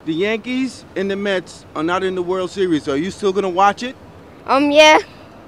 The Yankees and the Mets are not in the World Series. Are you still going to watch it? Yeah,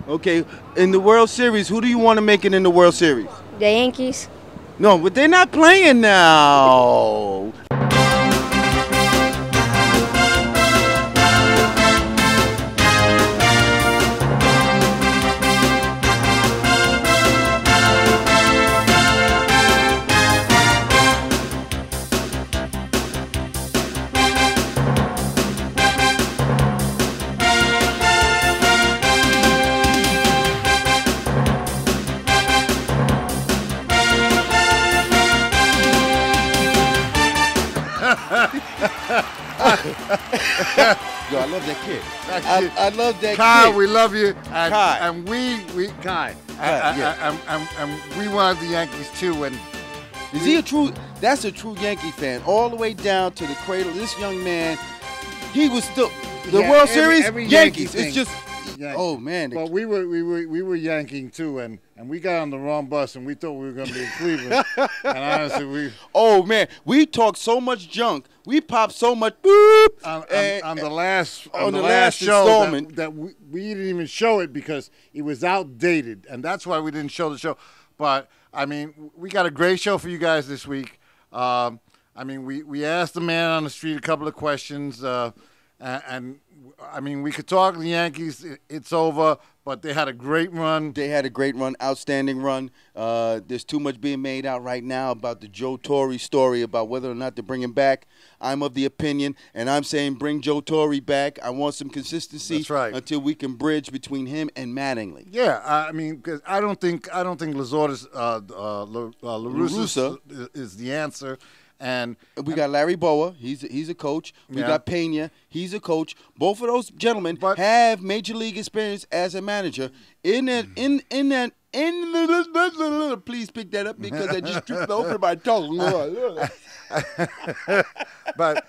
Okay. In the World Series, who do you want to make it in the World Series? the Yankees. No, but they're not playing now. Yo, I love that kid. I love that Kai, kid. we love you. And, Kai. And Kai. Yeah. And we wanted the Yankees too. And Is he a true? That's a true Yankee fan, all the way down to the cradle. This young man, he was still the World Series. every Yankees. Yankee It's just. Yankee. Oh man. But we were yanking too, and we got on the wrong bus, and we thought we were going to be in Cleveland. And honestly, Oh man, we talked so much junk. We popped so much boop on the last show installment that we didn't even show it because it was outdated, and that's why we didn't show the show. But I mean, we got a great show for you guys this week. I mean, we asked the man on the street a couple of questions, and I mean, we could talk the Yankees. It's over, but they had a great run. They had a great run, outstanding run. There's too much being made out right now about the Joe Torre story about whether or not to bring him back. I'm of the opinion, and I'm saying bring Joe Torre back. I want some consistency. That's right. Until we can bridge between him and Mattingly. Yeah, I mean, because I don't think Lazard's La Russa is the answer. And we got Larry Boa. He's a coach. We got Pena. He's a coach. Both of those gentlemen have major league experience as a manager. Please pick that up because I just tripped over my tongue. but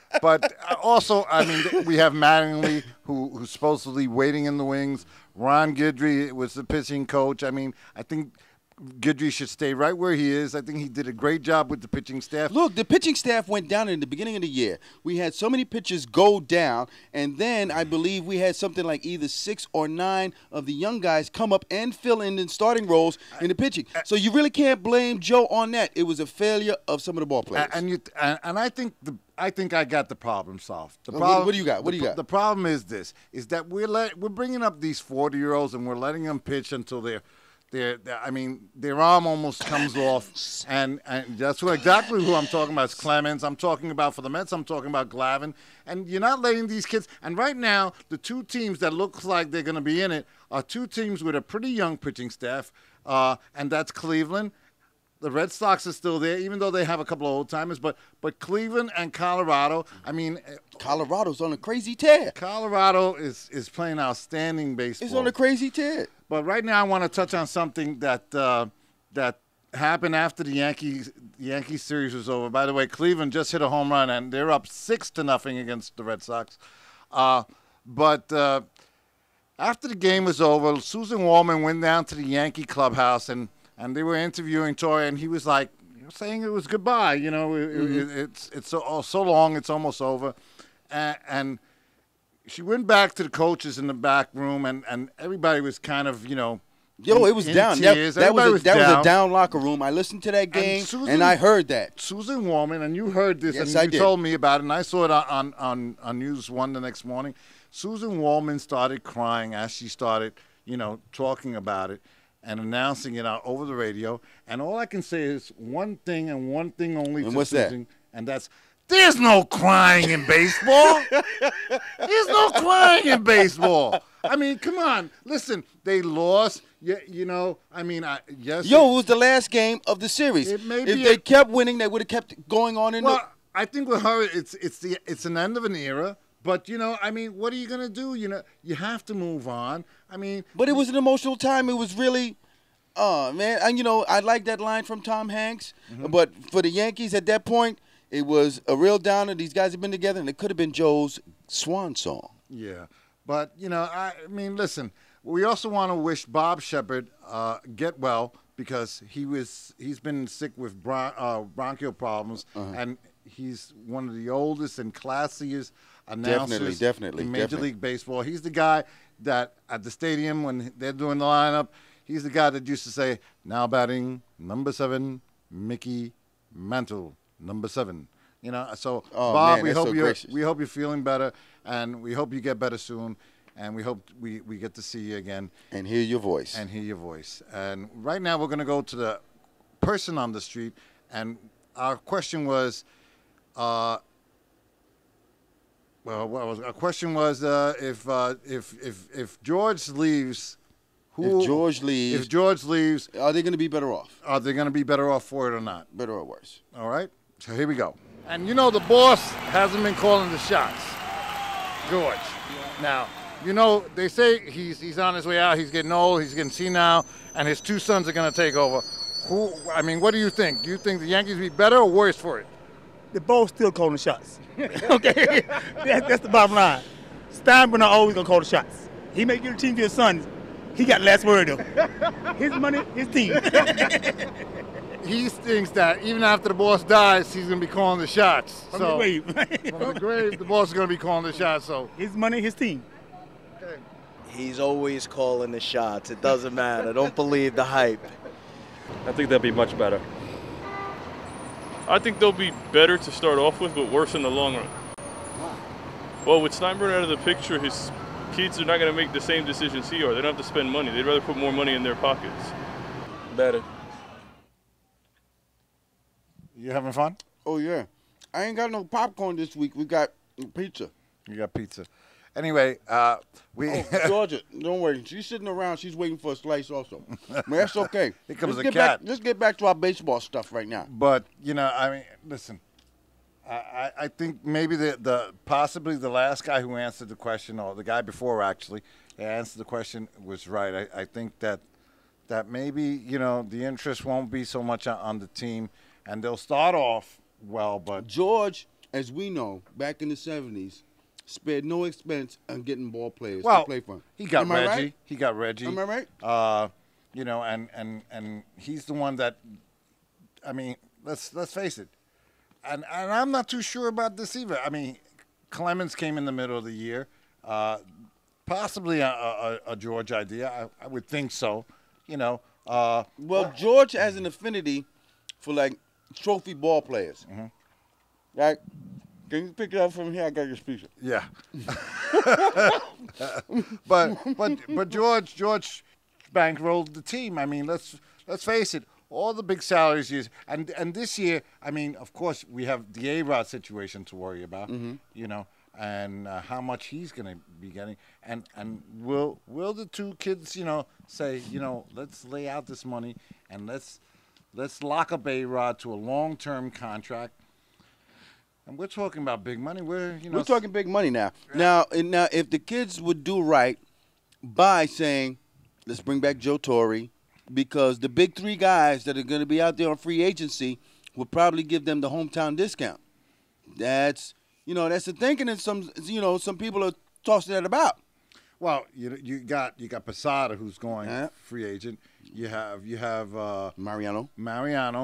also, I mean, we have Mattingly who's supposedly waiting in the wings. Ron Guidry was the pitching coach. I mean, I think Guidry should stay right where he is. I think he did a great job with the pitching staff. Look, the pitching staff went down in the beginning of the year. We had so many pitchers go down, and then I believe we had something like either 6 or 9 of the young guys come up and fill in starting roles in the pitching. So you really can't blame Joe on that. It was a failure of some of the ball players. And I think I got the problem solved. The What do you got? What do you got? The problem is this: is that we're bringing up these 40-year-olds and we're letting them pitch until I mean, their arm almost comes off, and that's exactly who I'm talking about. It's Clemens. I'm talking about for the Mets. I'm talking about Glavine, and you're not letting these kids. And right now, the two teams that looks like they're going to be in it are two teams with a pretty young pitching staff, and that's Cleveland. The Red Sox are still there, even though they have a couple of old timers. But Cleveland and Colorado, I mean, Colorado's on a crazy tear. Colorado is playing outstanding baseball. It's on a crazy tear. But right now, I want to touch on something that happened after the Yankees series was over. By the way, Cleveland just hit a home run, and they're up 6-0 against the Red Sox. But after the game was over, Susan Wallman went down to the Yankee clubhouse, and they were interviewing Torre, and he was like saying it was goodbye. You know, it's so long, it's almost over, and she went back to the coaches in the back room, and everybody was kind of, Yo, it was down. Tears. That was a down locker room. I listened to that game, and I heard that. Susan Wallman, and you heard this, yes, and you told me about it, and I saw it on News 1 the next morning. Susan Wallman started crying as she started, talking about it and announcing it out over the radio. And all I can say is one thing and one thing only to Susan, and that's, there's no crying in baseball. There's no crying in baseball. I mean, come on. Listen, they lost. I mean, yes. Yo, it was the last game of the series. If they kept winning, they would have kept going on. I think with her, it's an end of an era. But, I mean, what are you going to do? You have to move on. I mean. But it was an emotional time. It was really, man. And, I like that line from Tom Hanks. Mm-hmm. But for the Yankees at that point, it was a real downer. These guys have been together, and it could have been Joe's swan song. Yeah. But, I mean, listen, we also want to wish Bob Shepard get well because he's been sick with bronchial problems. Uh-huh. And he's one of the oldest and classiest announcers Definitely. in Major League Baseball. He's the guy that at the stadium when they're doing the lineup, he's the guy that used to say, "Now batting number 7, Mickey Mantle, number 7." You know, so Bob, we hope you're feeling better, and we hope you get better soon, and we hope we get to see you again and hear your voice. And right now we're going to go to the person on the street, and our question was, our question was if George leaves. If George leaves, are they going to be better off? Are they going to be better off for it or not? Better or worse? All right. So here we go. And you know the boss hasn't been calling the shots, George. Now, you know they say he's on his way out. He's getting old. He's getting senile, and his 2 sons are going to take over. What do you think? Do you think the Yankees will be better or worse for it? The boss still calling the shots. Okay, that's the bottom line. Steinbrenner always gonna call the shots. He may give the team to his sons. He got the last word though. His money, his team. He thinks that even after the boss dies, he's going to be calling the shots. From the grave. From the grave, the boss is going to be calling the shots. So his money, his team. Okay. He's always calling the shots. It doesn't matter. Don't believe the hype. I think they'll be much better. I think they'll be better to start off with, but worse in the long run. Well, with Steinbrenner out of the picture, his kids are not going to make the same decisions he are. They don't have to spend money. They'd rather put more money in their pockets. Better. You having fun? Oh, yeah. I ain't got no popcorn this week. We got pizza. You got pizza. Anyway, Georgia, don't worry. She's sitting around. She's waiting for a slice also. But that's okay. Here comes the cat. Let's get back to our baseball stuff right now. But, you know, I mean, listen. I think maybe possibly the last guy who answered the question, or the guy before actually, answered the question was right. I think that maybe, you know, the interest won't be so much on the team, and they'll start off well, but George, as we know, back in the 70s, spared no expense on getting ball players to play for him. He got Reggie. Right? He got Reggie. Am I right? You know, and he's the one that, I mean, let's face it. And I'm not too sure about this either. I mean, Clemens came in the middle of the year. Possibly a George idea. I would think so. You know. Well, George has an affinity for, like, trophy ball players. Mm-hmm. Right? Can you pick it up from here? I got your speaker. Yeah. but George bankrolled the team. I mean, let's face it. All the big salaries years, and this year, I mean, of course, we have the A-Rod situation to worry about, you know, and how much he's going to be getting, and will the 2 kids, you know, say, you know, let's lay out this money and let's lock up A-Rod to a long-term contract. And we're talking about big money. We're talking big money now. Now, if the kids would do right by saying, let's bring back Joe Torre. Because the big 3 guys that are going to be out there on free agency will probably give them the hometown discount. That's the thinking, and some people are tossing that about. Well, you got Posada, who's going free agent. You have Mariano,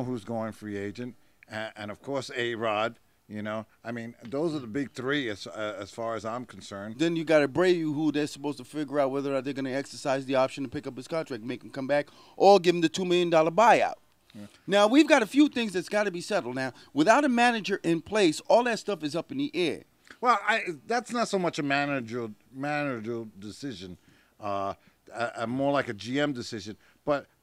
who's going free agent, and of course A-Rod. You know, I mean, those are the big 3 as far as I'm concerned. Then you got Abreu, who they're supposed to figure out whether or not they're going to exercise the option to pick up his contract, make him come back, or give him the $2 million buyout. Yeah. Now, we've got a few things that's got to be settled. Now, without a manager in place, all that stuff is up in the air. Well, that's not so much a managerial decision, more like a GM decision.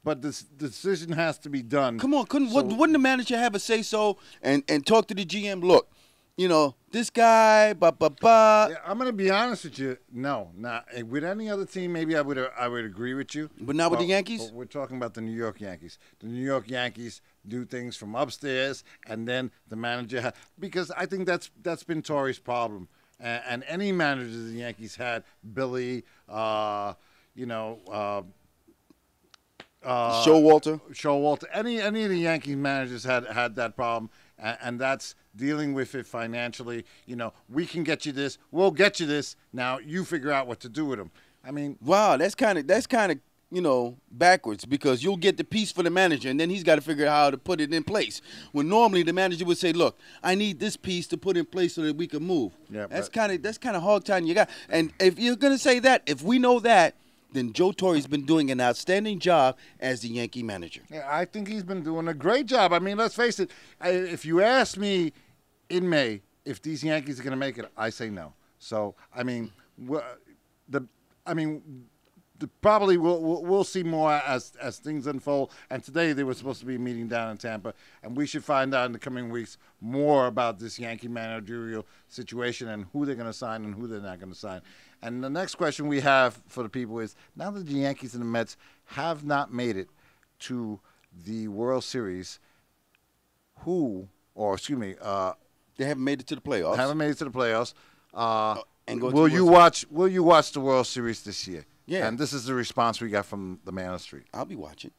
But this decision has to be done. Come on, wouldn't the manager have a say-so and talk to the GM? Look, you know, this guy, Yeah, I'm going to be honest with you. No, not with any other team. Maybe I would agree with you. But not with the Yankees? But we're talking about the New York Yankees. The New York Yankees do things from upstairs, and then the manager because I think that's been Torre's problem. And any manager the Yankees had, Billy, Showalter. Any of the Yankee managers had that problem, and that's dealing with it financially. You know, we can get you this, we'll get you this. Now you figure out what to do with them. I mean, wow, that's kind of backwards, because you'll get the piece for the manager, and then he's got to figure out how to put it in place. When normally the manager would say, "Look, I need this piece to put in place so that we can move." Yeah, that's kind of hog tying you got. And if you're gonna say that, if we know that, then Joe Torre's been doing an outstanding job as the Yankee manager. Yeah, I think he's been doing a great job. I mean, let's face it. If you ask me in May if these Yankees are going to make it, I say no. So, I mean, probably we'll see more as things unfold. And today they were supposed to be meeting down in Tampa, and we should find out in the coming weeks more about this Yankee managerial situation and who they're going to sign and who they're not going to sign. And the next question we have for the people is, now that the Yankees and the Mets have not made it to the World Series, they haven't made it to the playoffs. Haven't made it to the playoffs. Will you watch the World Series this year? Yeah. And this is the response we got from the man on the street. I'll be watching.